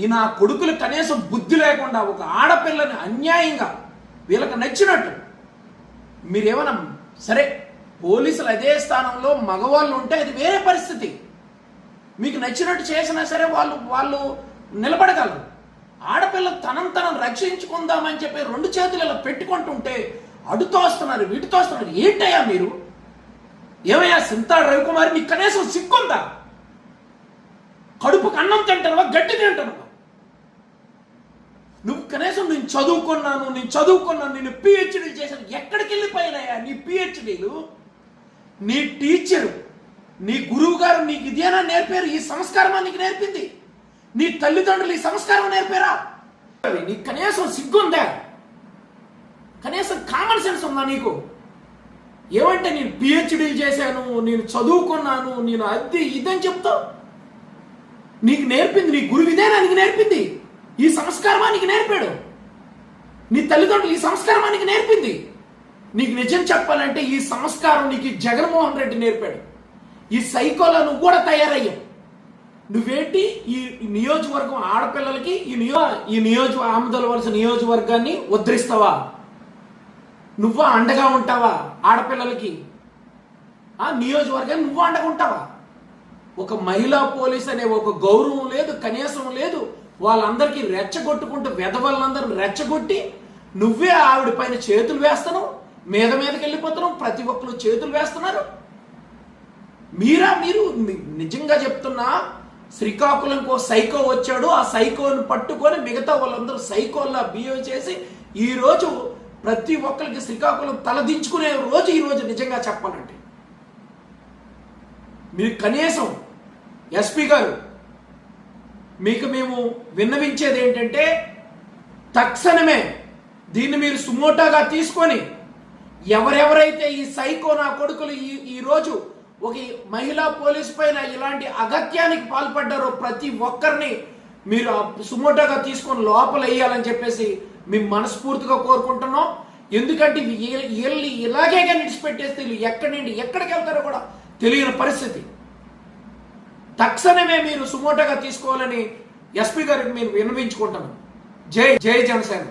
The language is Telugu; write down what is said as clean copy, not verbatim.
ఈ నా కొడుకులు కనీసం బుద్ధి లేకుండా ఒక ఆడపిల్లని అన్యాయంగా వీళ్ళకి నచ్చినట్టు మీరేమన్నా సరే, పోలీసులు అదే స్థానంలో మగవాళ్ళు ఉంటే అది వేరే పరిస్థితి. మీకు నచ్చినట్టు చేసినా సరే వాళ్ళు నిలబడగలరు. ఆడపిల్ల తనం రక్షించుకుందామని చెప్పి రెండు చేతులు ఇలా పెట్టుకుంటుంటే అడుతో వస్తున్నారు, వీటితో వస్తున్నారు. ఏంటయ్యా మీరు? ఏమయ్యా సింతాడు రవికుమారి, నీకు కనీసం సిగ్గుందా? కడుపుకు అన్నం తింటావా, గడ్డి తింటావా? నువ్వు కనీసం నేను చదువుకున్నాను, నేను పిహెచ్డీ చేశాను. ఎక్కడికి వెళ్ళిపోయినాయా నీ పిహెచ్డీలు? నీ టీచరు, నీ గురువు గారు నీకు ఇదేనా నేర్పారు? ఈ సంస్కారమా నీకు నేర్పింది? నీ తల్లిదండ్రులు ఈ సంస్కారం నేర్పారా? నీకు కనీసం సిగ్గుందా? కనీసం కామన్ సెన్స్ ఉందా నీకు? ఏమంటే నేను పిహెచ్డీలు చేశాను, నేను చదువుకున్నాను, నేను అది ఇదని చెప్తావు. నీకు నేర్పింది నీ గురువు ఇదేనా? నీకు నేర్పింది ఈ సంస్కారమా నీకు నేర్పాడు? నీ తల్లిదండ్రులు ఈ సంస్కారమా నీకు నేర్పింది? నీకు నిజం చెప్పాలంటే ఈ సంస్కారం నీకు జగన్మోహన్ రెడ్డి నేర్పాడు. ఈ సైకోలో నువ్వు కూడా తయారయ్యావు. నువ్వేంటి ఈ నియోజకవర్గం ఆడపిల్లలకి ఈ ఆమదల వలస నియోజకవర్గాన్ని ఉద్ధరిస్తావా? నువ్వా అండగా ఉంటావా ఆడపిల్లలకి? ఆ నియోజకవర్గాన్ని నువ్వు అండగా ఉంటావా? ఒక మహిళా పోలీస్ అనే ఒక గౌరవం లేదు, కనీసం లేదు. వాళ్ళందరికీ రెచ్చగొట్టుకుంటూ వెధవలందరూ రెచ్చగొట్టి నువ్వే ఆవిడ పైన చేతులు వేస్తున్నావు, మీదకి వెళ్ళిపోతున్నావు. ప్రతి ఒక్కరు చేతులు వేస్తున్నారు. మీరు నిజంగా చెప్తున్నా, శ్రీకాకుళంకో సైకో వచ్చాడు. ఆ సైకోని పట్టుకొని మిగతా వాళ్ళందరూ సైకోల్లా బిహేవ్ చేసి ఈరోజు ప్రతి ఒక్కరికి శ్రీకాకుళం తలదించుకునే రోజు ఈరోజు. నిజంగా చెప్పాలంటే మీరు కనీసం ఎస్పీ గారు, మీకు మేము విన్నవించేది ఏంటంటే తక్షణమే దీన్ని మీరు సుమోటాగా తీసుకొని ఎవరెవరైతే ఈ సైకో నా కొడుకులు ఈరోజు ఒక మహిళా పోలీస్ పైన ఇలాంటి అగత్యానికి పాల్పడ్డారో ప్రతి ఒక్కరిని మీరు సుమోటాగా తీసుకొని లోపల వేయాలని చెప్పేసి మేము మనస్ఫూర్తిగా కోరుకుంటున్నాం. ఎందుకంటే వీళ్ళు ఇలాగే నిడిచిపెట్టేస్తే వీళ్ళు ఎక్కడి నుండి ఎక్కడికి వెళ్తారో కూడా తెలియని పరిస్థితి. తక్షణమే మీరు సుమోటోగా తీసుకోవాలని ఎస్పీ గారికి మీరు విన్నవించుకుంటున్నాను. జై జనసేన.